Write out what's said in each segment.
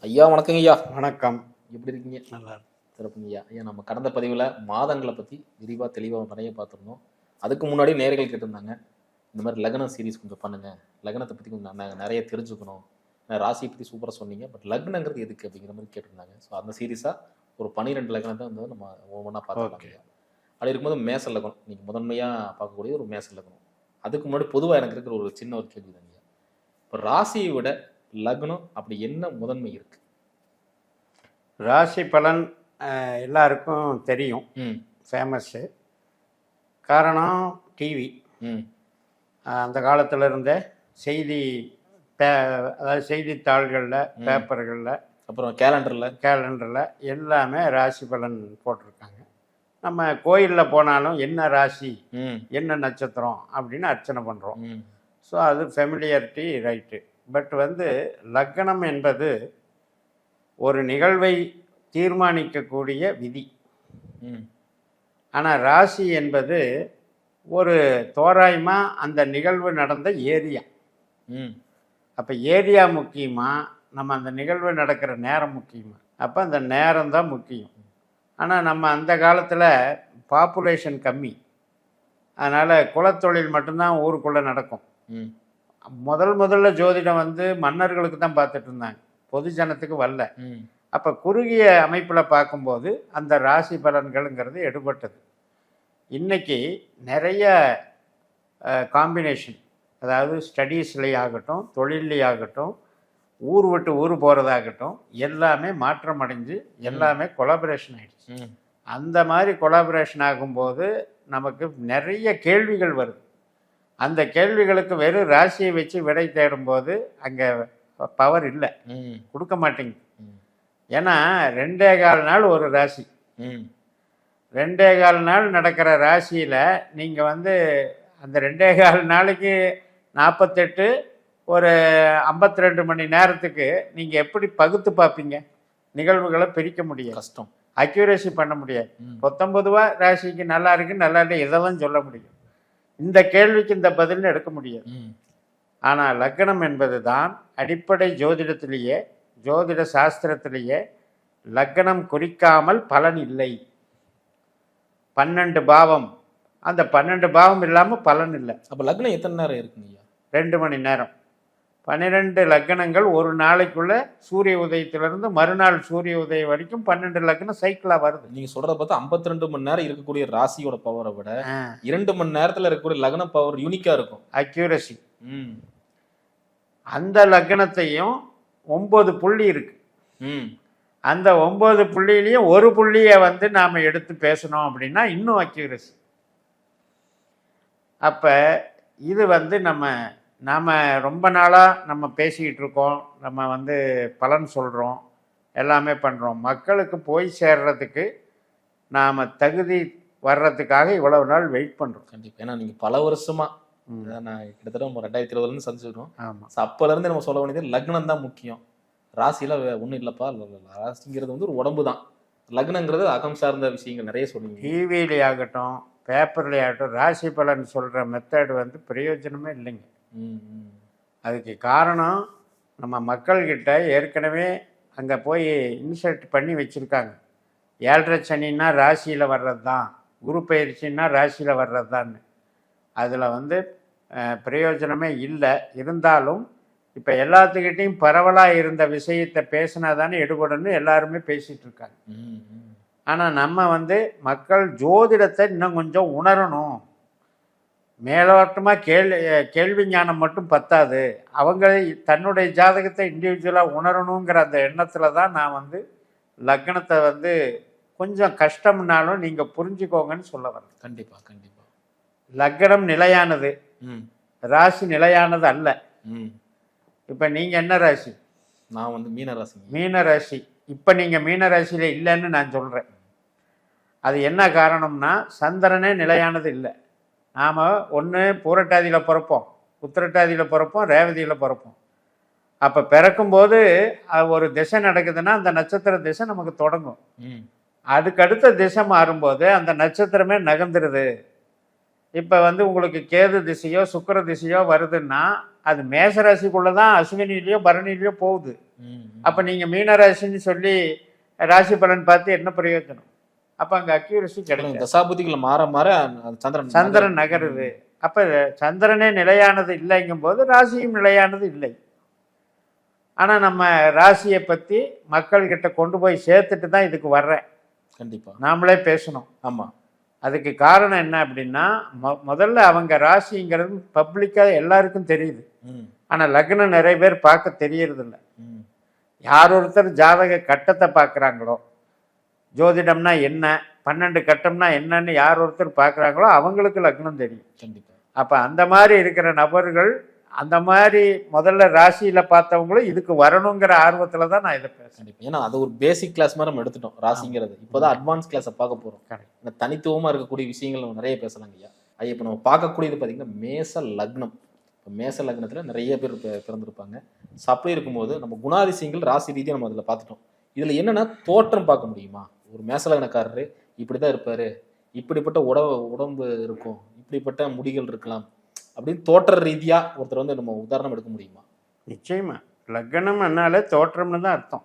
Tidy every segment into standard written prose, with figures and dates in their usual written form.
ஐயா வணக்கங்க ஐயா. வணக்கம். எப்படி இருக்கீங்க? நல்லா இருக்கு. சிறப்புங்க ஐயா. ஐயா நம்ம கடந்த பதிவுல மாதங்கள பத்தி விரிவா, தெளிவா நெறைய பார்த்துருந்தோம். அதுக்கு முன்னாடி நேயர்கள் கேட்டிருந்தாங்க. இந்த மாரி லக்னம் சீரிஸ் கொஞ்சம் பண்ணுங்க. லக்னத்த பத்தி கொஞ்சம் நாங்க நெறைய தெரிஞ்சுக்கணும். ராசிய பத்தி சூப்பரா சொன்னீங்க. பட் லக்னங்கிறது எதுக்கு? அப்படிங்கிற மாரி கேட்டிருந்தாங்க. ஸோ அந்த சீரிஸா ஒரு 12 லக்னத்த வந்து நம்ம ஒவ்வொன்னா பார்த்துக்கலாம் ஓகே. ஐயா. அப்படி இருக்கும்போது மேச லக்னம். நீங்க முதன்மையா பார்க்கக்கூடிய ஒரு மேச லக்னம். அதுக்கு முன்னாடி பொதுவா எனக்கு இருக்கிற ஒரு சின்ன ஒரு கேள்வி தாங்க. இப்ப ராசியை விட லக்னம் அப்படி என்ன முதன்மை இருக்கு? ராசி பலன் எல்லாருக்கும் தெரியும். ம். ஃபேமஸ்ஸு. காரணம் டிவி. ம். அந்த காலத்துல இருந்தே செய்தி பே அதாவது செய்தித்தாள்களில், ம். பேப்பர்களில், அப்புறம் கேலண்டர்ல. கேலண்டரில் எல்லாமே ராசி பலன் போட்டிருக்காங்க. நம்ம கோயிலில் போனாலும் என்ன ராசி, ம். என்ன நட்சத்திரம் அப்படின்னு அர்ச்சனை பண்ணுறோம். ம். ஸோ அது ஃபெமிலியாரிட்டி ரைட்டு. பட் லக்னம் என்பது ஒரு நிகழ்வை தீர்மானிக்கக்கூடிய விதி. ம். ஆனால் ராசி என்பது ஒரு தோராயமாக அந்த நிகழ்வு நடந்த ஏரியா. ம். அப்போ ஏரியா முக்கியமா, நம்ம அந்த நிகழ்வு நடக்கிற நேரம் முக்கியமா? அப்போ அந்த நேரம் தான் முக்கியம். ஆனால் நம்ம அந்த காலத்தில் பாப்புலேஷன் கம்மி, அதனால் குலத்தொழில் மட்டும்தான் ஊருக்குள்ளே நடக்கும். ம். முதல்ல ஜோதிடம் மன்னர்களுக்கு தான் பார்த்துட்டு இருந்தாங்க, பொது ஜனத்துக்கு வரல. ம். அப்போ குறுகிய அமைப்பில் பார்க்கும்போது அந்த ராசி பலன்கள்ங்கிறது எடுபட்டது. இன்றைக்கி நிறைய காம்பினேஷன், அதாவது ஸ்டடீஸ்லேயே ஆகட்டும், தொழில்லையே ஆகட்டும், ஊர் விட்டு ஊர் போகிறதாகட்டும், எல்லாமே மாற்றம் அடைஞ்சு எல்லாமே கொலாபரேஷன் ஆகிடுச்சு. ம். அந்த மாதிரி கொலாபரேஷன் ஆகும்போது நமக்கு நிறைய கேள்விகள் வருது. அந்த கேள்விகளுக்கு வெறும் ராசியை வச்சு விடை தேடும்போது அங்கே பவர் இல்லை, ம். கொடுக்க மாட்டேங்குது. ம். ஏன்னா 2.25 நாள் ஒரு ராசி. ம். 2.25 நாள் நடக்கிற ராசியில் நீங்கள் அந்த 2.25 நாளைக்கு 48 ஒரு 52 மணி நேரத்துக்கு நீங்கள் எப்படி பகுத்து பார்ப்பீங்க? நிகழ்வுகளை பிரிக்க முடியாது, கஷ்டம். அக்யூரேசி பண்ண முடியாது. ம். 19 ராசிக்கு நல்லா இருக்கு, நல்லா இல்லை, இதெல்லாம் சொல்ல முடியும். இந்த கேள்விக்கு இந்த பதில்னு எடுக்க முடியாது. ம். ஆனால் லக்னம் என்பது தான் அடிப்படை ஜோதிடத்திலேயே, ஜோதிட சாஸ்திரத்திலேயே லக்னம் குறிக்காமல் பலன் இல்லை. 12 பாவம், அந்த 12 பாவம் இல்லாமல் பலன் இல்லை. அப்ப லக்னம் எத்தனை நேரம் இருக்குங்க ஐயா? 2 மணி நேரம். 12 லக்னங்கள் ஒரு நாளைக்குள்ள சூரிய உதயத்திலிருந்து மறுநாள் சூரிய உதயம் வரைக்கும் 12 லக்னம் சைக்கிளாக வருது. நீங்க சொல்றத பார்த்தா 52 மணி நேரம் இருக்கக்கூடிய ராசியோட பவரை விட ஆ, 2 மணி நேரத்துல இருக்கக்கூடிய லக்ன பவர் யூனிக்கா இருக்கும். அக்யூரசி. ம். அந்த லக்னத்தையும் 9 புள்ளி இருக்கு. ம். அந்த 9 புள்ளியிலையும் ஒரு புள்ளியை நாம் எடுத்து பேசணும் அப்படின்னா இன்னும் அக்யூரசி. அப்போ இது நாம் ரொம்ப நாளாக நம்ம பேசிக்கிட்டு இருக்கோம், நம்ம பலன் சொல்கிறோம், எல்லாமே பண்ணுறோம். மக்களுக்கு போய் சேர்றதுக்கு நாம் தகுதி வர்றதுக்காக இவ்வளவு நாள் வெயிட் பண்ணுறோம். கண்டிப்பா. ஏன்னா நீங்க பல வருஷமா நான் கிட்டத்தட்ட 2020 இருந்து சந்திச்சிருக்கோம். ஆமாம். அப்பல இருந்து நம்ம சொல்ல வேண்டியது லக்னம் தான் முக்கியம். ராசியில ஒன்றும் இல்லப்பா. ராசிங்கிறது ஒரு உடம்பு தான். லக்னங்கிறது அகம் சார்ந்த விஷயங்கள் நிறைய சொன்னீங்க. டிவியிலே ஆகட்டும், பேப்பர்லேயே ஆகட்டும், ராசி பலன் சொல்கிற மெத்தட் பிரயோஜனமே இல்லைங்க. ம். ம். அதுக்கு காரணம் நம்ம மக்கள்கிட்ட ஏற்கனவே அங்கே போய் இன்சர்ட் பண்ணி வச்சுருக்காங்க. 7.5 சனின்னா ராசியில் வர்றது தான், குரு பயிற்சின்னா ராசியில் வர்றது தான். அதில் பிரயோஜனமே இல்லை. இருந்தாலும் இப்போ எல்லாத்துக்கிட்டையும் பரவலாக இருந்த விஷயத்தை பேசினா தானே எடுபடணும்னு எல்லாருமே பேசிகிட்டு இருக்காங்க. ம். ம். ஆனால் நம்ம மக்கள் ஜோதிடத்தை இன்னும் கொஞ்சம் உணரணும். மேலோட்டமாக கேள்வி ஞானம் மட்டும் பத்தாது, அவங்க தன்னுடைய ஜாதகத்தை இண்டிவிஜுவலாக உணரணுங்கிற அந்த எண்ணத்தில் தான் நான் லக்னத்தை கொஞ்சம் கஷ்டம்னாலும் நீங்கள் புரிஞ்சுக்கோங்கன்னு சொல்ல வரேன். கண்டிப்பா கண்டிப்பா. லக்னம் நிலையானது, ம். ராசி நிலையானது அல்ல. ம். இப்போ நீங்கள் என்ன ராசி? நான் மீன ராசி. மீன ராசி. இப்போ நீங்கள் மீன ராசியில் இல்லைன்னு நான் சொல்கிறேன். அது என்ன காரணம்னா, சந்திரனே நிலையானது இல்லை. நாம் ஒன்று பூரட்டாதியில் பிறப்போம், உத்திரட்டாதியில் பிறப்போம், ரேவதியில் பிறப்போம். அப்போ பிறக்கும்போது ஒரு திசை நடக்குதுன்னா அந்த நட்சத்திர திசை நமக்கு தொடங்கும். அதுக்கடுத்த திசை மாறும்போது அந்த நட்சத்திரமே நகர்ந்துருது. இப்போ உங்களுக்கு கேது திசையோ சுக்கிர திசையோ வருதுன்னா அது மேசராசிக்குள்ளே தான் அஸ்வினிலேயோ பரணிலேயோ போகுது. அப்போ நீங்கள் மீனராசின்னு சொல்லி ராசி பலன் பார்த்து என்ன பிரயோஜனம்? அப்போ அங்கே அக்யூரசி கிடைக்கும். தசாபுதிகளை மாற மாற சந்திரன் நகருது. அப்போ சந்திரனே நிலையானது இல்லைங்கும் போது ராசியும் நிலையானது இல்லை. ஆனால் நம்ம ராசியை பற்றி மக்கள்கிட்ட கொண்டு போய் சேர்த்துட்டு தான் இதுக்கு வர்றேன். கண்டிப்பாக நாமளே பேசணும். ஆமாம். அதுக்கு காரணம் என்ன அப்படின்னா, முதல்ல அவங்க ராசிங்கிறது பப்ளிக்காக எல்லாருக்கும் தெரியுது. ஆனால் லக்னம் நிறைய பேர் பார்க்க தெரியறதில்ல. யார் ஒருத்தர் ஜாதக கட்டத்தை பார்க்குறாங்களோ, ஜோதிடம்னா என்ன, 12 கட்டம்னா என்னன்னு யார் ஒருத்தர் பார்க்குறாங்களோ அவங்களுக்கு லக்னம் தெரியும். கண்டிப்பாக. அப்போ அந்த மாதிரி இருக்கிற நபர்கள், அந்த மாதிரி முதல்ல ராசியில் பார்த்தவங்களும் இதுக்கு வரணுங்கிற ஆர்வத்தில் தான் நான் இதை பேசுகிறேன். கண்டிப்பாக. ஏன்னா அது ஒரு பேசிக் கிளாஸ் மாதிரி நம்ம எடுத்துட்டோம் ராசிங்கிறது. இப்போதான் அட்வான்ஸ் கிளாஸை பார்க்க போகிறோம். இந்த தனித்துவமாக இருக்கக்கூடிய விஷயங்கள் நம்ம நிறைய பேசலாங்க ஐயா. ஐயா இப்போ நம்ம பார்க்கக்கூடியது பார்த்தீங்கன்னா மேச லக்னம். இப்போ மேச லக்னத்தில் நிறைய பேர் பிறந்திருப்பாங்க. ஸோ அப்படி இருக்கும்போது நம்ம குணாதிசயங்கள் ராசி ரீதியாக நம்ம அதில் பார்த்துட்டோம். இதில் என்னென்னா தோற்றம் பார்க்க முடியுமா? ஒரு மேச லக்னக்காரரு இப்படி தான் இருப்பார், இப்படிப்பட்ட உடம்பு இருக்கும், இப்படிப்பட்ட முடிகள் இருக்கலாம் அப்படின்னு தோற்ற ரீதியாக ஒருத்தர் வந்து நம்ம உதாரணம் எடுக்க முடியுமா? நிச்சயமா. லக்னம்னாலே தோற்றம்னு தான் அர்த்தம்.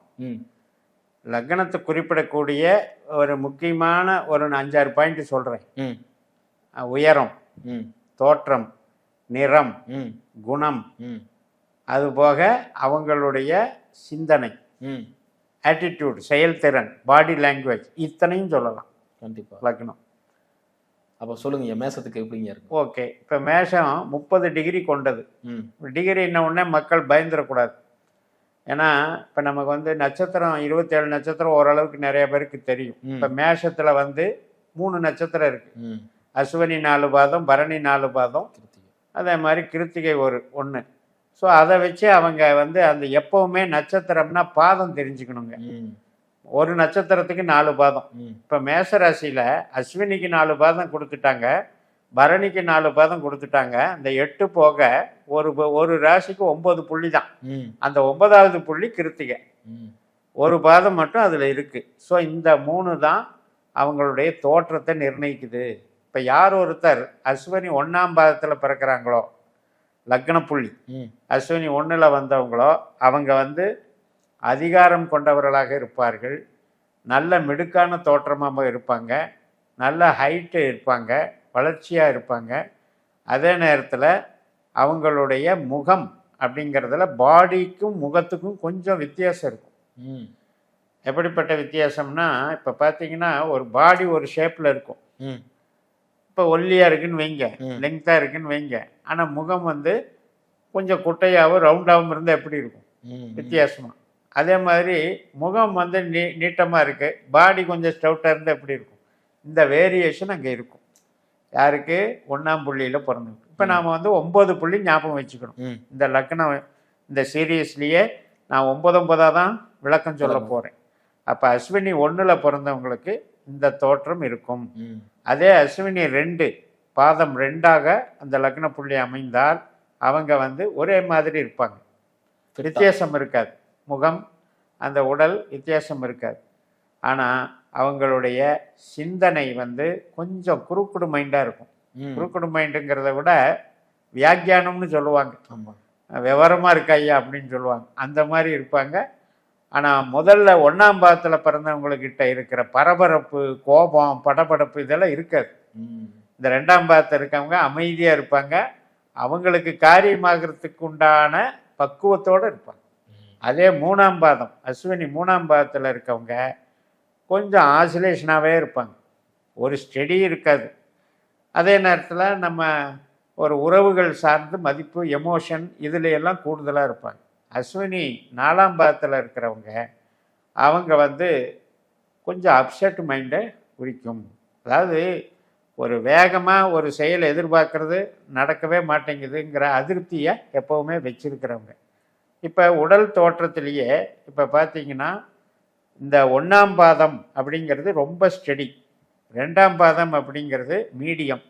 லக்னத்தை குறிப்பிடக்கூடிய ஒரு முக்கியமான ஒரு 5-6 பாயிண்ட் சொல்கிறேன். உயரம், தோற்றம், நிறம், குணம், அதுபோக அவங்களுடைய சிந்தனை, ஆட்டிடியூட், செயல்திறன், பாடி லாங்குவேஜ், இத்தனையும் சொல்லலாம். கண்டிப்பாக. லக்னம். அப்போ சொல்லுங்க மேசத்துக்கு எப்படிங்க இருக்கு? ஓகே, இப்போ மேஷம் 30 டிகிரி கொண்டது. டிகிரி என்ன உடனே மக்கள் பயந்துடக்கூடாது. ஏன்னா இப்போ நமக்கு வந்து நட்சத்திரம் 27 நட்சத்திரம் ஓரளவுக்கு நிறைய பேருக்கு தெரியும். இப்போ மேஷத்தில் வந்து 3 நட்சத்திரம் இருக்கு. அஸ்வினி 4 பாதம், பரணி 4 பாதம், அதே மாதிரி கிருத்திகை 1. ஸோ அதை வச்சு அவங்க வந்து அந்த எப்பவுமே நட்சத்திரம்னா பாதம் தெரிஞ்சுக்கணுங்க. ஒரு நட்சத்திரத்துக்கு 4 பாதம். இப்போ மேசராசியில் அஸ்வினிக்கு 4 பாதம் கொடுத்துட்டாங்க, பரணிக்கு 4 பாதம் கொடுத்துட்டாங்க. அந்த 8 போக ஒரு ராசிக்கு 9 புள்ளி தான். அந்த 9வது புள்ளி கிருத்திகை, ஒரு பாதம் மட்டும் அதில் இருக்குது. ஸோ இந்த 3 தான் அவங்களுடைய தோற்றத்தை நிர்ணயிக்குது. இப்போ யார் ஒருத்தர் அஸ்வினி 1ஆம் பாதத்தில் பிறக்கிறாங்களோ, லக்ன புள்ளி அஸ்வினி 1ல் வந்தவங்களோ, அவங்க வந்து அதிகாரம் கொண்டவர்களாக இருப்பார்கள், நல்ல மிடுக்கான தோற்றமாக இருப்பாங்க, நல்ல ஹைட்டு இருப்பாங்க, வளர்ச்சியாக இருப்பாங்க. அதே நேரத்தில் அவங்களுடைய முகம் அப்படிங்கிறதுல பாடிக்கும் முகத்துக்கும் கொஞ்சம் வித்தியாசம் இருக்கும். எப்படிப்பட்ட வித்தியாசம்னா, இப்போ பார்த்தீங்கன்னா ஒரு பாடி ஒரு ஷேப்பில் இருக்கும். இப்போ ஒல்லியாக இருக்குன்னு வைங்க, லெங்க்த்தாக இருக்குன்னு வைங்க. ஆனால் முகம் வந்து கொஞ்சம் குட்டையாகவும் ரவுண்டாகவும் இருந்தால் எப்படி இருக்கும்? வித்தியாசமாக. அதே மாதிரி முகம் வந்து நீட்டமாக இருக்குது, பாடி கொஞ்சம் ஸ்டவுட்டாக இருந்தால் எப்படி இருக்கும்? இந்த வேரியேஷன் அங்கே இருக்கும். யாருக்கு? 1ஆம் புள்ளியில் பிறந்தது. இப்போ நாம் வந்து 9 புள்ளி ஞாபகம் வச்சுக்கணும். இந்த லக்னம் இந்த சீரியஸ்லேயே நான் 9 தான் விளக்கம் சொல்ல போகிறேன். அப்போ அஸ்வினி 1ல் பிறந்தவங்களுக்கு இந்த தோற்றம் இருக்கும். அதே அஸ்வினி 2 பாதம் 2ஆக அந்த லக்ன புள்ளி அமைந்தால் அவங்க வந்து ஒரே மாதிரி இருப்பாங்க, வித்தியாசம் இருக்காது. முகம், அந்த உடல் வித்தியாசம் இருக்காது. ஆனால் அவங்களுடைய சிந்தனை வந்து கொஞ்சம் குறுக்குடு மைண்டாக இருக்கும். குறுக்குடு மைண்டுங்கிறத விட வியாக்கியானம்னு சொல்லுவாங்க, விவரமாக இருக்கா ஐயா அப்படின்னு சொல்லுவாங்க. அந்த மாதிரி இருப்பாங்க. ஆனால் முதல்ல 1ஆம் பாதத்தில் பிறந்தவங்கக்கிட்ட இருக்கிற பரபரப்பு, கோபம், படபடப்பு இதெல்லாம் இருக்காது. இந்த 2ஆம் பாதத்தில் இருக்கவங்க அமைதியாக இருப்பாங்க, அவங்களுக்கு காரியமாகறதுக்கு உண்டான பக்குவத்தோடு இருப்பாங்க. அதே 3ஆம் பாதம் அஸ்வினி 3ஆம் பாதத்தில் இருக்கவங்க கொஞ்சம் ஆசிலேஷனாகவே இருப்பாங்க, ஒரு ஸ்டெடி இருக்காது. அதே நேரத்தில் நம்ம ஒரு உறவுகள் சார்ந்து மதிப்பு, எமோஷன் இதில் எல்லாம் கூடுதலாக இருப்பாங்க. அஸ்வினி 4ஆம் பாதத்தில் இருக்கிறவங்க அவங்க வந்து கொஞ்சம் அப்செட் மைண்டை குறிக்கும். அதாவது ஒரு வேகமாக ஒரு செயலை எதிர்பார்க்கறது நடக்கவே மாட்டேங்குதுங்கிற அதிருப்தியை எப்போவுமே வச்சிருக்கிறவங்க. இப்போ உடல் தோற்றத்திலேயே இப்போ பார்த்தீங்கன்னா இந்த 1ஆம் பாதம் அப்படிங்கிறது ரொம்ப ஸ்டெடி, 2ஆம் பாதம் அப்படிங்கிறது மீடியம்,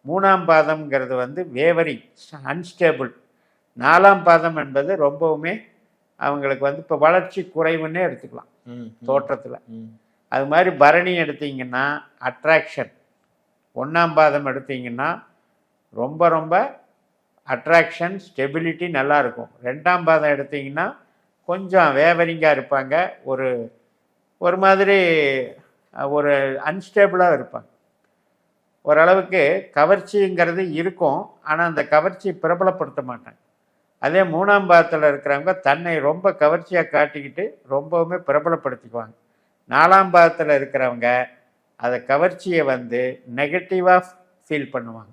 3ஆம் பாதம்ங்கிறது வந்து வேவரி, அன்ஸ்டேபிள், 4ஆம் பாதம் என்பது ரொம்பவுமே அவங்களுக்கு வந்து இப்போ வளர்ச்சி குறைவுன்னே எடுத்துக்கலாம் தோற்றத்தில். அது மாதிரி பரணி எடுத்தீங்கன்னா அட்ராக்ஷன், 1ஆம் பாதம் எடுத்தீங்கன்னா ரொம்ப ரொம்ப அட்ராக்ஷன் ஸ்டெபிலிட்டி நல்லா இருக்கும். 2ஆம் பாதம் எடுத்தீங்கன்னா கொஞ்சம் வேவரிங்காக இருப்பாங்க. ஒரு ஒரு மாதிரி ஒரு அன்ஸ்டேபிளாக இருப்பாங்க. ஓரளவுக்கு கவர்ச்சிங்கிறது இருக்கும், ஆனால் அந்த கவர்ச்சி பிரபலப்படுத்த மாட்டாங்க. அதே 3ஆம் பாதத்தில் இருக்கிறவங்க தன்னை ரொம்ப கவர்ச்சியாக காட்டிக்கிட்டு ரொம்பவுமே பிரபலப்படுத்திக்குவாங்க. 4ஆம் பாதத்தில் இருக்கிறவங்க அதை கவர்ச்சியை வந்து நெகட்டிவாக ஃபீல் பண்ணுவாங்க.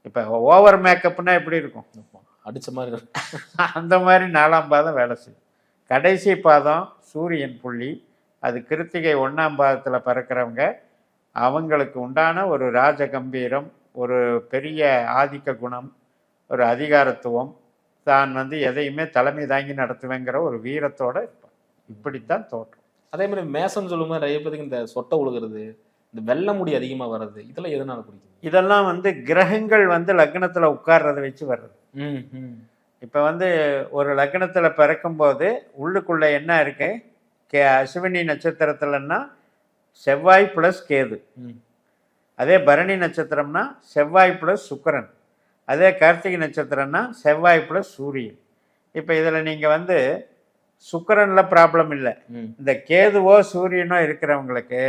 இப்போ ஓவர் மேக்கப்னா எப்படி இருக்கும்? அடிச்ச மாதிரி இருக்கும். அந்த மாதிரி 4ஆம் பாதம் வேலை செய்யும். கடைசி பாதம் சூரியன் புள்ளி, அது கிருத்திகை 1ஆம் பாதத்தில் பிறக்கிறவங்க அவங்களுக்கு உண்டான ஒரு ராஜகம்பீரம், ஒரு பெரிய ஆதிக்க குணம், ஒரு அதிகாரத்துவம், தான் வந்து எதையுமே தலைமை தாங்கி நடத்துவேங்கிற ஒரு வீரத்தோடு இருப்பாங்க. இப்படித்தான் தோற்றம். அதே மாதிரி மேசம் சொல்லும்போது நிறைய பேருக்கு இந்த சொட்டை உழுகிறது, இந்த வெள்ளை முடி அதிகமாக வர்றது, இதெல்லாம் எதனால பிடிக்கும்? இதெல்லாம் வந்து கிரகங்கள் வந்து லக்னத்தில் உட்கார்றதை வச்சு வர்றது. இப்போ வந்து ஒரு லக்னத்தில் பிறக்கும்போது உள்ளுக்குள்ளே என்ன இருக்கு? அஸ்வினி நட்சத்திரத்துலன்னா செவ்வாய் ப்ளஸ் கேது, அதே பரணி நட்சத்திரம்னா செவ்வாய் ப்ளஸ் சுக்கிரன், அதே கார்த்திகை நட்சத்திரம்னா செவ்வாய் ப்ளஸ் சூரியன். இப்போ இதில் நீங்கள் வந்து சுக்கிரனில் ப்ராப்ளம் இல்லை, இந்த கேதுவோ சூரியனோ இருக்கிறவங்களுக்கு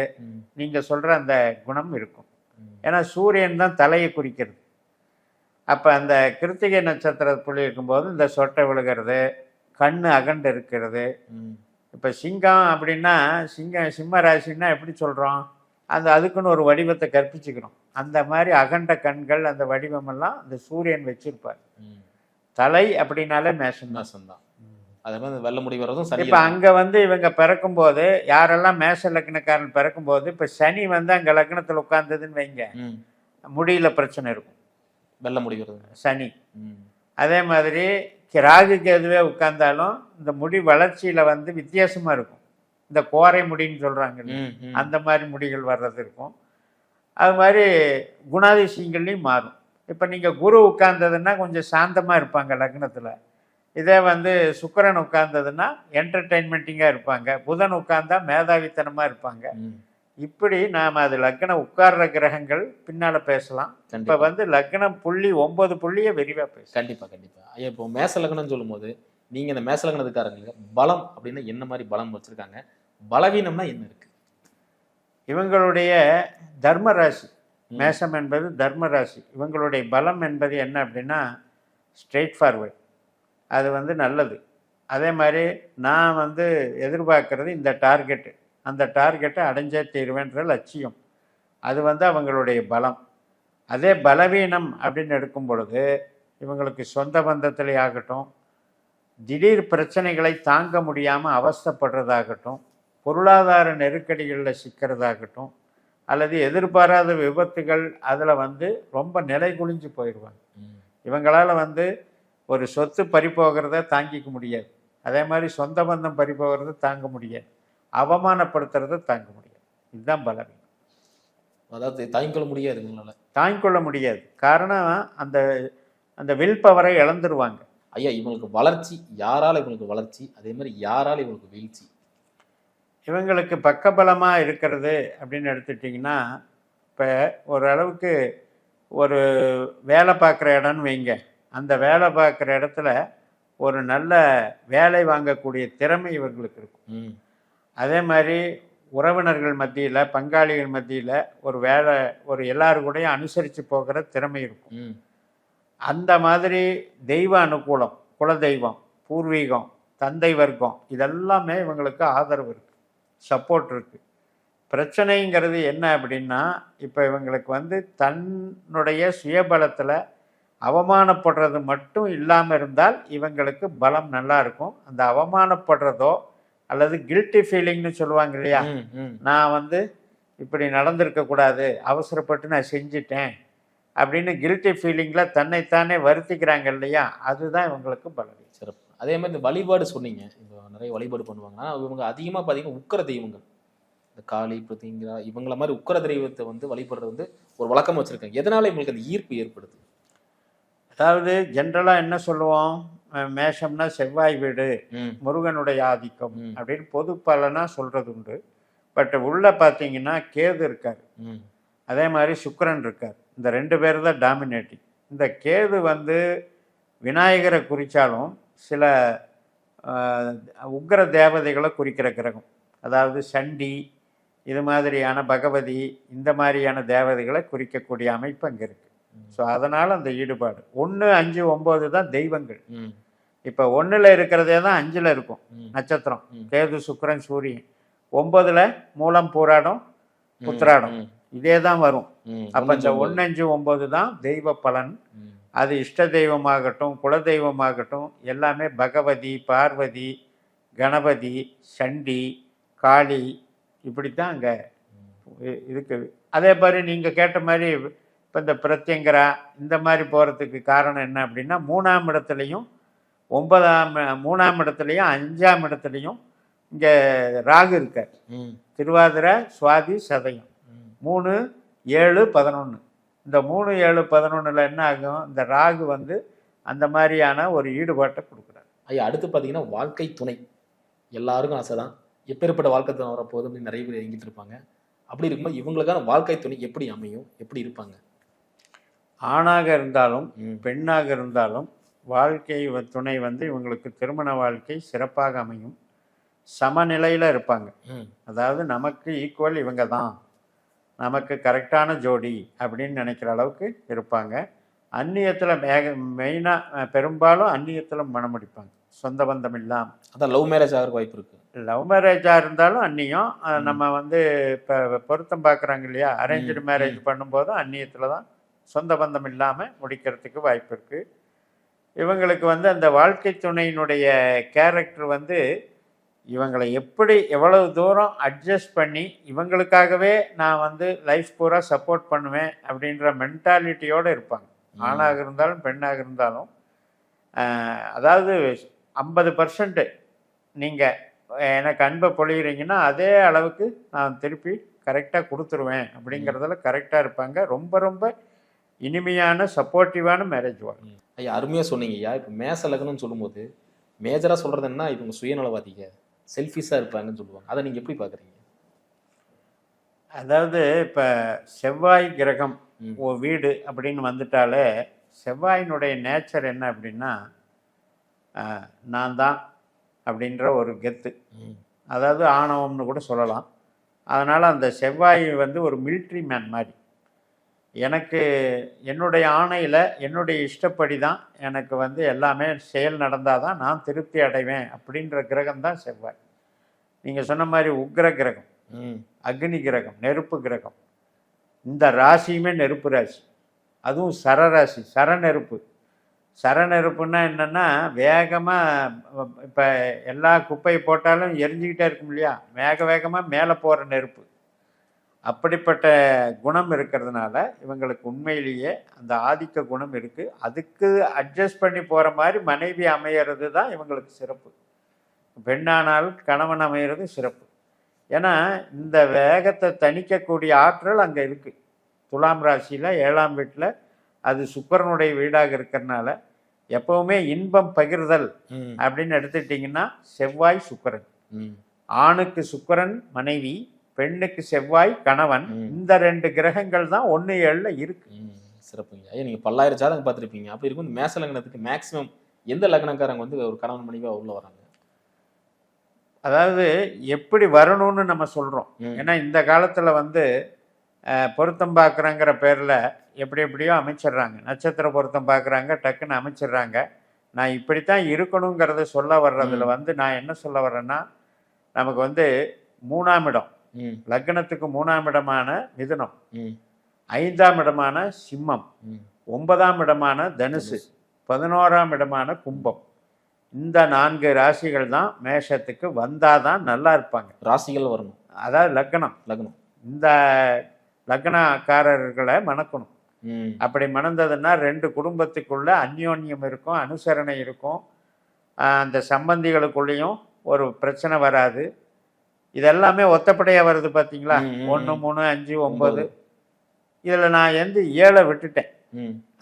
நீங்கள் சொல்கிற அந்த குணம் இருக்கும். ஏன்னா சூரியன் தான் தலையை குறிக்கிறது. அப்போ அந்த கிருத்திகை நட்சத்திர புள்ளி இருக்கும்போது இந்த சொட்டை விழுகிறது, கண்ணு அகண்டு இருக்கிறது. இப்போ சிங்கம் அப்படின்னா சிம்ம ராசின்னா எப்படி சொல்கிறோம்? அதுக்குன்னு ஒரு வடிவத்தை கற்பிச்சுக்கிறோம். அந்த மாதிரி அகண்ட கண்கள், அந்த வடிவமெல்லாம் அந்த சூரியன் வச்சிருப்பார். தலை அப்படின்னாலே மேஷம் தான். அதே மாதிரி வெள்ள முடி வர்றதும் சரி. இப்போ அங்கே வந்து இவங்க பிறக்கும்போது யாரெல்லாம் மேஷ லக்னக்காரன் பிறக்கும்போது, இப்போ சனி வந்து அங்கே லக்னத்தில் உட்கார்ந்ததுன்னு வைங்க, முடியல பிரச்சனை இருக்கும், வெள்ள முடி வருது சனி. அதே மாதிரி ராகு கேதுவே உட்கார்ந்தாலும் இந்த முடி வளர்ச்சியில் வந்து வித்தியாசமாக இருக்கும். இந்த கோரை முடின்னு சொல்கிறாங்க, அந்த மாதிரி முடிகள் வர்றது இருக்கும். அது மாதிரி குணாதிசயங்கள்லையும் மாறும். இப்போ நீங்கள் குரு உட்கார்ந்ததுன்னா கொஞ்சம் சாந்தமாக இருப்பாங்க லக்னத்தில். இதே வந்து சுக்கிரன் உட்கார்ந்ததுன்னா என்டர்டெயின்மெண்ட்டிங்காக இருப்பாங்க. புதன் உட்கார்ந்தா மேதாவித்தனமாக இருப்பாங்க. இப்படி நாம் அது லக்னம் உட்கார்ற கிரகங்கள் பின்னால் பேசலாம். இப்போ வந்து லக்னம் புள்ளி 9 புள்ளியை விரிவாக பேசலாம். கண்டிப்பாக ஐயா, இப்போ மேச லக்னம்னு சொல்லும்போது நீங்கள் இந்த மேச லக்னத்துக்காரங்களுக்கு பலம் அப்படின்னா என்ன மாதிரி பலம் வச்சுருக்காங்க, பலவீனம்னா என்ன இருக்குது? இவங்களுடைய தர்ம ராசி, மேசம் என்பது தர்ம ராசி. இவங்களுடைய பலம் என்பது என்ன அப்படின்னா ஸ்ட்ரெயிட் ஃபார்வர்ட், அது வந்து நல்லது. அதே மாதிரி நான் வந்து எதிர்பார்க்கறது இந்த டார்கெட்டு, அந்த டார்கெட்டை அடைஞ்சே தீர்வேன்ற லட்சியம், அது வந்து அவங்களுடைய பலம். அதே பலவீனம் அப்படின்னு எடுக்கும் பொழுது இவங்களுக்கு சொந்த பந்தத்திலே ஆகட்டும், திடீர் பிரச்சனைகளை தாங்க முடியாமல் அவஸ்தைப்படுறதாகட்டும், பொருளாதார நெருக்கடிகளில் சிக்கிறதாகட்டும், அல்லது எதிர்பாராத விபத்துகள் அதில் வந்து ரொம்ப நிலை குளிஞ்சு போயிடுவாங்க. இவங்களால் வந்து ஒரு சொத்து பறிப்போகிறத தாங்கிக்க முடியாது, அதே மாதிரி சொந்த பந்தம் பறிப்போகிறத தாங்க முடியாது, அவமானப்படுத்துறத தாங்க முடியாது. இதுதான் பலவீனம். அதாவது தாங்கிக்கொள்ள முடியாது, தாங்கிக்கொள்ள முடியாது. காரணம் அந்த அந்த வில் பவரை இழந்துருவாங்க. ஐயா, இவங்களுக்கு வளர்ச்சி யாரால் இவங்களுக்கு வளர்ச்சி, அதே மாதிரி யாரால் இவங்களுக்கு வீழ்ச்சி? இவங்களுக்கு பக்கபலமாக இருக்கிறது அப்படின்னு எடுத்துட்டிங்கன்னா, இப்போ ஓரளவுக்கு ஒரு வேலை பார்க்குற இடம்னு வைங்க, அந்த வேலை பார்க்குற இடத்துல ஒரு நல்ல வேலை வாங்கக்கூடிய திறமை இவர்களுக்கு இருக்கும். அதே மாதிரி உறவினர்கள் மத்தியில், பங்காளிகள் மத்தியில் ஒரு எல்லாரும் கூடயும் அனுசரித்து போகிற திறமை இருக்கும். அந்த மாதிரி தெய்வ அனுகூலம், குலதெய்வம், பூர்வீகம், தந்தை வர்க்கம், இதெல்லாமே இவங்களுக்கு ஆதரவு இருக்குது, சப்போர்ட் இருக்குது. பிரச்சனைங்கிறது என்ன அப்படின்னா, இப்போ இவங்களுக்கு வந்து தன்னுடைய சுயபலத்தில் அவமானப்படுறது மட்டும் இல்லாமல் இருந்தால் இவங்களுக்கு பலம் நல்லா இருக்கும். அந்த அவமானப்படுறதோ அல்லது கில்ட்டி ஃபீலிங்னு சொல்லுவாங்க இல்லையா, நான் வந்து இப்படி நடந்திருக்கக்கூடாது, அவசரப்பட்டு நான் செஞ்சிட்டேன் அப்படின்னு கில்ட்டி ஃபீலிங்கில் தன்னைத்தானே வருத்திக்கிறாங்க இல்லையா, அதுதான் இவங்களுக்கு பலவீனம். சிறப்பு. அதே மாதிரி இந்த வழிபாடு சொன்னீங்க, இப்போ நிறைய வழிபாடு பண்ணுவாங்கன்னா இவங்க அதிகமாக பார்த்தீங்கன்னா உக்கர தெய்வங்கள், இந்த காளி பிரதிங்கிரா இவங்கள மாதிரி உக்கர தெய்வத்தை வந்து வழிபடுறது வந்து ஒரு வழக்கமாக வச்சுருக்காங்க. எதனால் இவங்களுக்கு அந்த ஈர்ப்பு ஏற்படுது? அதாவது ஜென்ரலாக என்ன சொல்லுவோம், மேஷம்னா செவ்வாய் வீடு, முருகனுடைய ஆதிக்கம் அப்படின்னு பொது பலனாக சொல்கிறது உண்டு. பட் உள்ளே பார்த்தீங்கன்னா கேது இருக்கார், அதே மாதிரி சுக்கிரன் இருக்கார். இந்த 2 பேர் தான் டாமினேட்டிங். இந்த கேது வந்து விநாயகரை குறித்தாலும் சில உக்கிர தேவதைகளை குறிக்கிற கிரகம். அதாவது சண்டி, இது மாதிரியான பகவதி, இந்த மாதிரியான தேவதைகளை குறிக்கக்கூடிய அமைப்பு அங்கே இருக்குது. ஸோ அதனால் அந்த ஈடுபாடு. 1, 5, 9 தான் தெய்வங்கள். இப்போ 1ல் இருக்கிறதே தான் 5ல் இருக்கும் நட்சத்திரம். கேது, சுக்கிரன், சூரியன். 9ல் மூலம், பூராடம், உத்திராடம், இதே தான் வரும். அப்போ இந்த 1, 5, 9 தான் தெய்வ பலன். அது இஷ்ட தெய்வமாகட்டும், குலதெய்வமாகட்டும், எல்லாமே பகவதி, பார்வதி, கணபதி, சண்டி, காளி, இப்படித்தான் அங்கே இருக்குது. அதே மாதிரி நீங்கள் கேட்ட மாதிரி இப்போ இந்த பிரத்யங்கரா இந்த மாதிரி போகிறதுக்கு காரணம் என்ன அப்படின்னா, 3ஆம் இடத்துலையும் 3ஆம் இடத்துலையும் 5ஆம் இடத்துலையும் இங்கே ராகு இருக்கார். திருவாதிரை, சுவாதி, சதயம், 3, 7, 11. இந்த 3, 7, 11ல் என்ன ஆகும், இந்த ராகு வந்து அந்த மாதிரியான ஒரு ஈடுபாட்டை கொடுக்குறாரு. ஐயா, அடுத்து பார்த்தீங்கன்னா வாழ்க்கை துணை எல்லாருக்கும் ஆசை தான். எப்பேற்பட்ட வாழ்க்கை துணை வரப்போகுது அப்படின்னு நிறைய பேர் எங்கிட்டு இருப்பாங்க. அப்படி இருக்கும்போது இவங்களுக்கான வாழ்க்கை துணை எப்படி அமையும், எப்படி இருப்பாங்க? ஆணாக இருந்தாலும் பெண்ணாக இருந்தாலும் வாழ்க்கை துணை வந்து இவங்களுக்கு திருமண வாழ்க்கை சிறப்பாக அமையும். சமநிலையில் இருப்பாங்க. அதாவது நமக்கு ஈக்குவல் இவங்க தான், நமக்கு கரெக்டான ஜோடி அப்படின்னு நினைக்கிற அளவுக்கு இருப்பாங்க. அந்நியத்தில் மெயினாக பெரும்பாலும் அந்நியத்தில் மனமுடிப்பாங்க, சொந்த பந்தம் இல்லாமல். அதான் லவ் மேரேஜ் ஆகிற வாய்ப்பு இருக்குது. லவ் மேரேஜாக இருந்தாலும் அந்நியம். நம்ம வந்து இப்போ பொருத்தம் பார்க்குறாங்க இல்லையா, அரேஞ்சு மேரேஜ் பண்ணும்போதும் அந்நியத்தில் தான், சொந்த பந்தம் இல்லாமல் முடிக்கிறதுக்கு வாய்ப்பு இருக்குது. இவங்களுக்கு வந்து அந்த வாழ்க்கை துணையினுடைய கேரக்டர் வந்து இவங்களை எப்படி எவ்வளவு தூரம் அட்ஜஸ்ட் பண்ணி இவங்களுக்காகவே நான் வந்து லைஃப் பூரா சப்போர்ட் பண்ணுவேன் அப்படின்ற மென்டாலிட்டியோடு இருப்பாங்க. ஆணாக இருந்தாலும் பெண்ணாக இருந்தாலும். அதாவது 50% நீங்கள் எனக்கு அன்பை பொழிகிறீங்கன்னா அதே அளவுக்கு நான் திருப்பி கரெக்டாக கொடுத்துருவேன் அப்படிங்கிறதுல கரெக்டாக இருப்பாங்க. ரொம்ப ரொம்ப இனிமையான சப்போர்ட்டிவான மேரேஜ் வாழ்க்கை. ஐயா, அருமையாக சொன்னீங்க ஐயா. இப்போ மேச லக்னம்னு சொல்லும்போது மேஜராக சொல்கிறது என்ன, இவங்க சுயநலவாதிங்க, செல்ஃபிஷாக இருப்பாங்கன்னு சொல்லுவாங்க. அதை நீங்கள் எப்படி பார்க்குறீங்க? அதாவது இப்போ செவ்வாய் கிரகம் வீடு அப்படின்னு வந்துட்டாலே செவ்வாயினுடைய நேச்சர் என்ன அப்படின்னா, நான் தான் அப்படின்ற ஒரு கெத்து, அதாவது ஆணவம்னு கூட சொல்லலாம். அதனால் அந்த செவ்வாய் வந்து ஒரு மிலிட்ரி மேன் மாதிரி. எனக்கு என்னுடைய ஆணையில் என்னுடைய இஷ்டப்படி தான் எனக்கு வந்து எல்லாமே செயல் நடந்தால் தான் நான் திருப்தி அடைவேன் அப்படின்ற கிரகம் தான் செவ்வாய். நீங்கள் சொன்ன மாதிரி உக்ர கிரகம், அக்னி கிரகம், நெருப்பு கிரகம். இந்த ராசியுமே நெருப்பு ராசி, அதுவும் சரராசி, சரநெருப்பு. சரநெருப்புன்னா என்னென்னா வேகமாக இப்போ எல்லா குப்பையை போட்டாலும் எரிஞ்சிக்கிட்டே இருக்கும் இல்லையா, வேகமாக மேலே போகிற நெருப்பு. அப்படிப்பட்ட குணம் இருக்கிறதுனால இவங்களுக்கு உண்மையிலேயே அந்த ஆதிக்க குணம் இருக்குது. அதுக்கு அட்ஜஸ்ட் பண்ணி போகிற மாதிரி மனைவி அமையிறது தான் இவங்களுக்கு சிறப்பு. பெண்ணானால் கணவன் அமையிறது சிறப்பு. ஏன்னா இந்த வேகத்தை தணிக்கக்கூடிய ஆற்றல் அங்கே இருக்குது. துலாம் ராசியில் 7ஆம் வீட்டில் அது சுக்கிரனுடைய வீடாக இருக்கிறதுனால எப்பவுமே இன்பம் பகிர்தல் அப்படின்னு எடுத்துக்கிட்டிங்கன்னா செவ்வாய் சுக்கிரன். ஆணுக்கு சுக்கிரன் மனைவி, பெண்ணுக்கு செவ்வாய் கணவன். இந்த 2 கிரகங்கள் தான் 1, 7ல் இருக்கு. சிறப்புங்க ஐயா. நீங்கள் பல்லாயிரம் ஜாதகம் பார்த்துருப்பீங்க. அப்படி இருக்கும் இந்த மேச லக்னத்துக்கு மேக்சிமம் எந்த லக்னக்காரங்க வந்து ஒரு கணவன் மனைவியாக உள்ள வராங்க? அதாவது எப்படி வரணும்னு நம்ம சொல்கிறோம். ஏன்னா இந்த காலத்தில் வந்து பொருத்தம் பார்க்குறங்கிற பேரில் எப்படியோ அமைச்சிடுறாங்க. நட்சத்திர பொருத்தம் பார்க்குறாங்க, டக்குன்னு அமைச்சிடுறாங்க. நான் இப்படித்தான் இருக்கணுங்கிறத சொல்ல வர்றதுல வந்து நான் என்ன சொல்ல வர்றேன்னா, நமக்கு வந்து 3ஆம் இடம், லக்னத்துக்கு 3ஆம் இடமான மிதுனம், 5ஆம் இடமான சிம்மம், 9ஆம் இடமான தனுசு, 11ஆம் இடமான கும்பம். இந்த 4 ராசிகள் தான் மேஷத்துக்கு வந்தாதான் நல்லா இருப்பாங்க. ராசிகள் வரணும், அதாவது லக்னம் இந்த லக்னக்காரர்களை மணக்கணும். அப்படி மணந்ததுன்னா 2 குடும்பத்துக்குள்ள அந்யோன்யம் இருக்கும், அனுசரணை இருக்கும், அந்த சம்பந்திகளுக்குள்ளேயும் ஒரு பிரச்சனை வராது. இதெல்லாமே ஒத்தப்படையாக வருது பார்த்தீங்களா, 1, 3, 5, 9. இதில் நான் 7 விட்டுட்டேன்.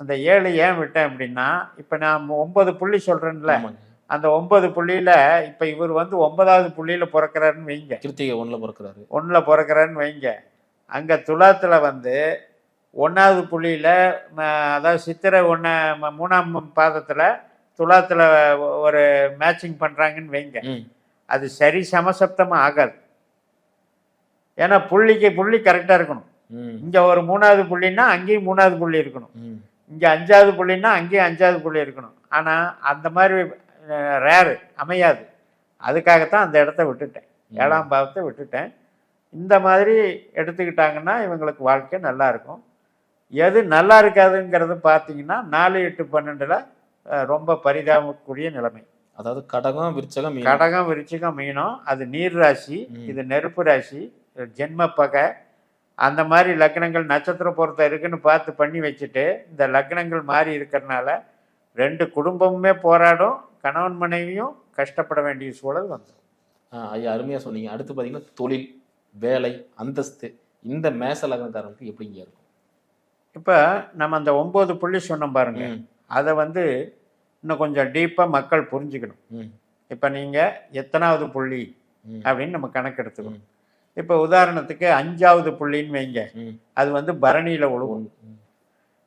அந்த 7 ஏன் விட்டேன் அப்படின்னா, இப்போ நான் 9 புள்ளி சொல்கிறேன்ல, அந்த 9 புள்ளியில் இப்போ இவர் வந்து 9வது புள்ளியில் பிறக்கிறாருன்னு வைங்க, கிருத்திகை 1ல் பிறக்கிறாரு, 1ல் பிறக்கிறாருன்னு வைங்க. அங்கே துலாத்தில் வந்து 1வது புள்ளியில் அதாவது சித்திரை 3ஆம் பாதத்தில் துலாத்தில் ஒரு மேட்சிங் பண்ணுறாங்கன்னு வைங்க, ம் அது சரி சமசப்தமாக ஆகாது. ஏன்னா புள்ளி கரெக்டாக இருக்கணும். ம் இங்கே ஒரு 3வது புள்ளின்னா அங்கேயும் 3வது புள்ளி இருக்கணும், ம் இங்கே 5வது புள்ளின்னா அங்கேயும் 5வது புள்ளி இருக்கணும். ஆனால் அந்த மாதிரி ரேரு அமையாது. அதுக்காகத்தான் அந்த இடத்த விட்டுட்டேன், 7ஆம் பாவத்தை விட்டுட்டேன். இந்த மாதிரி எடுத்துக்கிட்டாங்கன்னா இவங்களுக்கு வாழ்க்கை நல்லா இருக்கும். எது நல்லா இருக்காதுங்கிறது பார்த்தீங்கன்னா 4, 8, 12ல் ரொம்ப பரிதாபக்கூடிய நிலைமை. அதாவது கடகம் விருச்சகம் மீனம். கடகம் விருச்சிகம் மீனம் அது நீர் ராசி, இது நெருப்பு ராசி, ஜென்ம பகை. அந்த மாதிரி லக்னங்கள் நட்சத்திர பொருத்தம் இருக்குன்னு பார்த்து பண்ணி வச்சுட்டு இந்த லக்னங்கள் மாறி இருக்கிறனால 2 குடும்பமுமே போராடும், கணவன் மனைவியும் கஷ்டப்பட வேண்டிய சூழல் வந்துடும். ஐயா அருமையாக சொன்னீங்க. அடுத்து பார்த்தீங்கன்னா தொழில், வேலை, அந்தஸ்து இந்த மேச லக்னக்காரங்களுக்கு எப்படிங்க இருக்கும்? இப்போ நம்ம அந்த 9 புள்ளி சொன்னோம் பாருங்க, அதை வந்து இன்னும் கொஞ்சம் டீப்பாக மக்கள் புரிஞ்சுக்கணும். இப்போ நீங்கள் எத்தனாவது புள்ளி அப்படின்னு நம்ம கணக்கெடுத்துக்கணும். இப்போ உதாரணத்துக்கு 5வது புள்ளின்னு வைங்க, அது வந்து பரணியில் விழுகும்.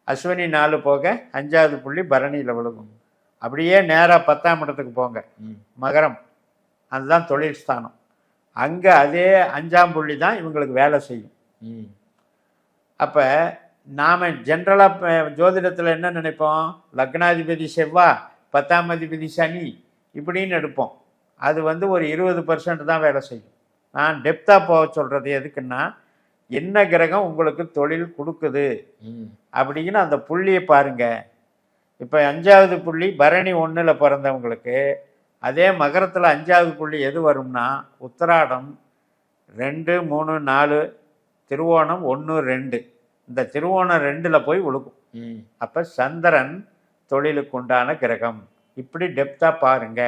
அஸ்வினி 4 போக 5வது புள்ளி பரணியில் விழுகும். அப்படியே நேராக 10ஆம் இடத்துக்கு போங்க, மகரம், அதுதான் தொழில் ஸ்தானம். அங்கே அதே 5ஆம் புள்ளி தான் இவங்களுக்கு வேலை செய்யும். அப்போ நாம் ஜென்ரலாக ஜோதிடத்தில் என்ன நினைப்போம், லக்னாதிபதி செவ்வாய், 10ஆம் அதிபதி சனி இப்படின்னு எடுப்போம். அது வந்து ஒரு 20% தான் வேலை செய்யும். நான் டெப்த்தாக போக சொல்கிறது எதுக்குன்னா, என்ன கிரகம் உங்களுக்கு தொழில் கொடுக்குது அப்படின்னு அந்த புள்ளியை பாருங்கள். இப்போ 5வது புள்ளி பரணி 1ல் பிறந்தவங்களுக்கு அதே மகரத்தில் 5வது புள்ளி எது வரும்னா உத்திராடம் 2, 3, 4, திருவோணம் 1, 2. இந்த திருவோணம் 2ல் போய் விழுக்கும். அப்போ சந்திரன் தொழிலுக்கு உண்டான கிரகம். இப்படி டெப்த்தாக பாருங்க.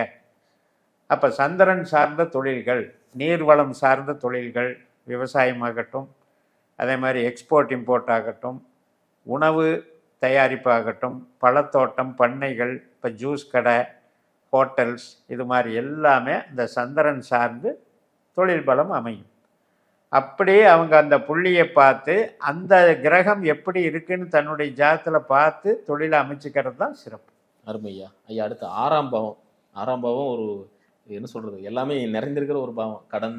அப்போ சந்திரன் சார்ந்த தொழில்கள், நீர்வளம் சார்ந்த தொழில்கள், விவசாயமாகட்டும், அதே மாதிரி எக்ஸ்போர்ட் இம்போர்ட் ஆகட்டும், உணவு தயாரிப்பாகட்டும், பழத்தோட்டம், பண்ணைகள், இப்போ ஜூஸ் கடை, ஹோட்டல்ஸ், இது மாதிரி எல்லாமே இந்த சந்திரன் சார்ந்து தொழில் பலம் அமையும். அப்படியே அவங்க அந்த புள்ளியை பார்த்து அந்த கிரகம் எப்படி இருக்குன்னு தன்னுடைய ஜாதத்தில் பார்த்து தொழிலை அமைச்சிக்கிறது தான் சிறப்பு. அருமையா. ஐயா அடுத்து 6ஆம் பாவம். 6ஆம் பாவம் ஒரு என்ன சொல்கிறது, எல்லாமே நிறைந்திருக்கிற ஒரு பாவம். கடன்,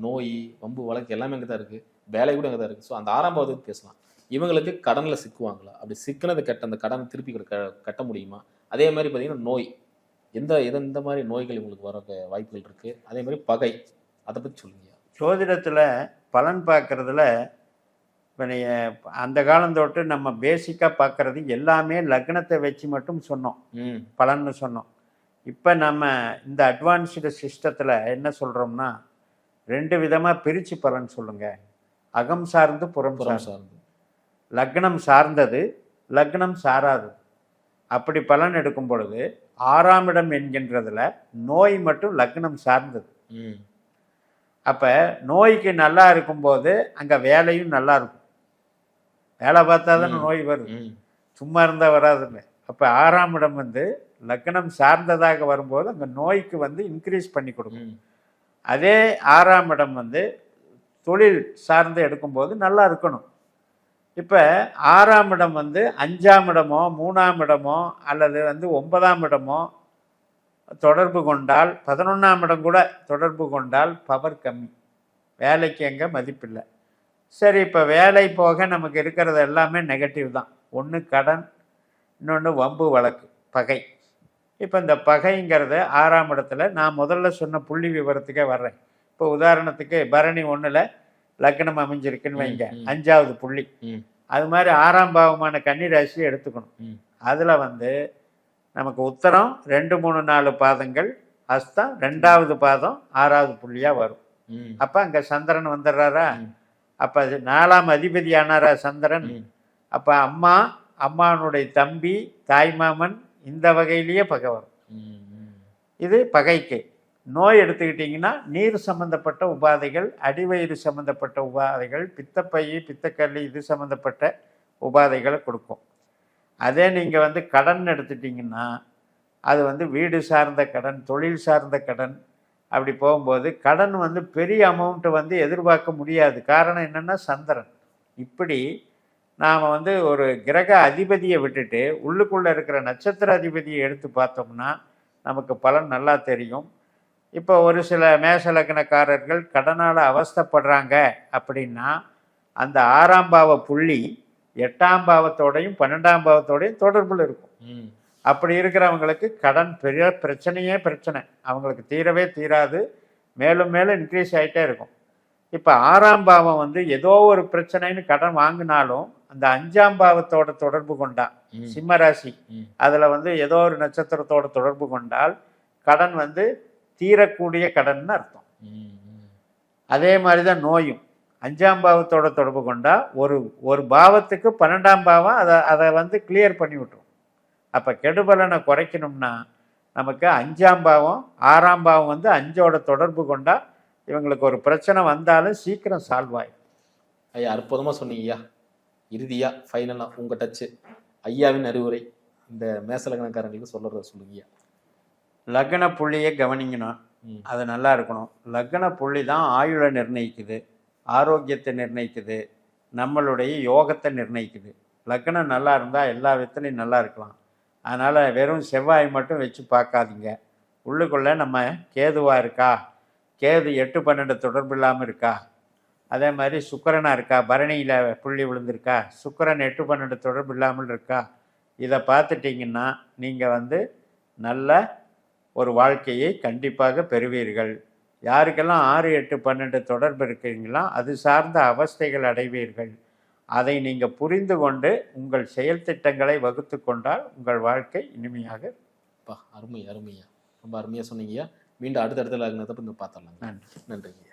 நோய், வம்பு வழக்கு எல்லாமே அங்கே தான் இருக்குது, வேலை கூட அங்கே தான் இருக்குது. ஸோ அந்த 6ஆம் பாவத்துக்கு பேசலாம். இவங்களுக்கு கடனில் சிக்குவாங்களா? அப்படி சிக்கினது அந்த கடனை திருப்பி கட்ட முடியுமா? அதே மாதிரி பார்த்தீங்கன்னா நோய், எந்த மாதிரி நோய்கள் இவங்களுக்கு வர வாய்ப்புகள் இருக்குது? அதே மாதிரி பகை, அதை பற்றி சொல்லுங்க. ஜோதிடத்தில் பலன் பார்க்குறதுல இப்போ அந்த காலம் தொட்டு நம்ம பேசிக்காக பார்க்குறது எல்லாமே லக்னத்தை வச்சு மட்டும் சொன்னோம், பலன்னு சொன்னோம். இப்போ நம்ம இந்த அட்வான்ஸ்டு சிஸ்டத்தில் என்ன சொல்கிறோம்னா 2 விதமாக பிரித்து பலன் சொல்லுங்கள். அகம் சார்ந்து புறம் சார்ந்து. லக்னம் சார்ந்தது, லக்னம் சாராது. அப்படி பலன் எடுக்கும் பொழுது 6ஆம் இடம் என்கின்றதில் நோய் மட்டும் லக்னம் சார்ந்தது. அப்போ நோய்க்கு நல்லா இருக்கும்போது அங்கே வேலையும் நல்லா இருக்கும். வேலை பார்த்தா தானே நோய் வருது, சும்மா இருந்தால் வராதுங்க. அப்போ 6ஆம் இடம் வந்து லக்னம் சார்ந்ததாக வரும்போது அங்கே நோய்க்கு வந்து இன்க்ரீஸ் பண்ணி கொடுக்கும். அதே 6ஆம் இடம் வந்து தொழில் சார்ந்து எடுக்கும்போது நல்லா இருக்கணும். இப்போ 6ஆம் இடம் வந்து 5ஆம் இடமோ 3ஆம் இடமோ அல்லது வந்து 9ஆம் இடமோ தொடர்பு கொண்டால், 11ஆம் இடம் கூட தொடர்பு கொண்டால் பவர் கம்மி, வேலைக்கு எங்கே மதிப்பில்லை. சரி, இப்போ வேலை போக நமக்கு இருக்கிறது எல்லாமே நெகட்டிவ் தான். ஒன்று கடன், இன்னொன்று வம்பு வழக்கு, பகை. இப்போ இந்த பகைங்கிறது 6ஆம் இடத்துல நான் முதல்ல சொன்ன புள்ளி விவரத்துக்கே வர்றேன். இப்போ உதாரணத்துக்கு பரணி 1ல் லக்னம் அமைஞ்சிருக்குன்னு வைங்க, 5வது புள்ளி. அது மாதிரி 6ஆம் பாவமான கன்னிராசி எடுத்துக்கணும். அதில் வந்து நமக்கு உத்தரம் 2, 3, 4 பாதங்கள், அஸ்தம் 2வது பாதம் 6வது புள்ளியாக வரும். அப்போ அங்கே சந்திரன் வந்துடுறாரா? அப்போ 4ஆம் அதிபதி ஆனாரா சந்திரன்? அப்போ அம்மானுடைய தம்பி, தாய்மாமன், இந்த வகையிலேயே பகை வரும். இது பகைக்கு. நோய் எடுத்துக்கிட்டிங்கன்னா நீர் சம்மந்தப்பட்ட உபாதைகள், அடிவயிறு சம்மந்தப்பட்ட உபாதைகள், பித்தப்பை, பித்தக்கல்லி இது சம்மந்தப்பட்ட உபாதைகளை கொடுக்கும். அதே நீங்கள் வந்து கடன் எடுத்துட்டிங்கன்னா அது வந்து வீடு சார்ந்த கடன், தொழில் சார்ந்த கடன். அப்படி போகும்போது கடன் வந்து பெரிய அமௌண்ட்டு வந்து எதிர்பார்க்க முடியாது. காரணம் என்னென்னா சந்திரன். இப்படி நாம் வந்து ஒரு கிரக அதிபதியை விட்டுட்டு உள்ளுக்குள்ளே இருக்கிற நட்சத்திர அதிபதியை எடுத்து பார்த்தோம்னா நமக்கு பலன் நல்லா தெரியும். இப்போ ஒரு சில மேஷ லக்னக்காரர்கள் கடனால் அவஸ்தைப்படுறாங்க அப்படின்னா அந்த 6ஆம் பாவ புள்ளி 8ஆம் பாவத்தோடையும் 12ஆம் பாவத்தோடையும் தொடர்பில் இருக்கும். ம். அப்படி இருக்கிறவங்களுக்கு கடன் பெரிய பிரச்சனையே பிரச்சனை, அவங்களுக்கு தீரவே தீராது, மேலும் மேலும் இன்க்ரீஸ் ஆகிட்டே இருக்கும். இப்போ 6ஆம் பாவம் வந்து ஏதோ ஒரு பிரச்சனைன்னு கடன் வாங்கினாலும் அந்த 5ஆம் பாவத்தோட தொடர்பு கொண்டா சிம்ம ராசி அதில் வந்து ஏதோ ஒரு நட்சத்திரத்தோட தொடர்பு கொண்டால் கடன் வந்து தீரக்கூடிய கடன்னு அர்த்தம். அதே மாதிரி தான் நோயும் 5ஆம் பாவத்தோட தொடர்பு கொண்டா ஒரு பாவத்துக்கு 12ஆம் பாவம் அதை வந்து கிளியர் பண்ணி விட்டுரும். அப்போ கெடுபலனை குறைக்கணும்னா நமக்கு 5ஆம் பாவம் 6ஆம் பாவம் வந்து 5ஓட தொடர்பு கொண்டா இவங்களுக்கு ஒரு பிரச்சனை வந்தாலும் சீக்கிரம் சால்வ் ஆகும். ஐயா அற்புதமாக சொன்னீங்க ஐயா. இறுதியா ஃபைனலாக உங்கள் டச்சு ஐயாவின் அறிவுரை இந்த மேச லக்னக்காரங்களுக்கு சொல்லுங்க ஐயா. லக்ன புள்ளியை கவனிக்கணும், அது நல்லா இருக்கணும். லக்ன புள்ளி தான் ஆயுளை நிர்ணயிக்குது, ஆரோக்கியத்தை நிர்ணயிக்குது, நம்மளுடைய யோகத்தை நிர்ணயிக்குது. லக்னம் நல்லா இருந்தால் எல்லா விதத்துலையும் நல்லா இருக்கலாம். அதனால் வெறும் செவ்வாய் மட்டும் வச்சு பார்க்காதீங்க. உள்ளுக்குள்ளே நம்ம கேதுவாக இருக்கா, கேது 8-12 தொடர்பு இல்லாமல் இருக்கா, அதே மாதிரி சுக்கிரனாக இருக்கா, பரணியில் புள்ளி விழுந்திருக்கா, சுக்கிரன் 8-12 தொடர்பு இல்லாமல் இருக்கா, இதை பார்த்துட்டிங்கன்னா நீங்கள் வந்து நல்ல ஒரு வாழ்க்கையை கண்டிப்பாக பெறுவீர்கள். யாருக்கெல்லாம் 6-8-12 தொடர்பு இருக்கிறீங்களோ அது சார்ந்த அவஸ்தைகள் அடைவீர்கள். அதை நீங்கள் புரிந்து கொண்டு உங்கள் செயல் திட்டங்களை வகுத்து கொண்டால் உங்கள் வாழ்க்கை இனிமையாக. அருமையா ரொம்ப அருமையாக சொன்னீங்கய்யா. மீண்டும் அடுத்தடுத்த லக்னத்தை பார்த்துடலாம். நன்றி. நன்றிங்க.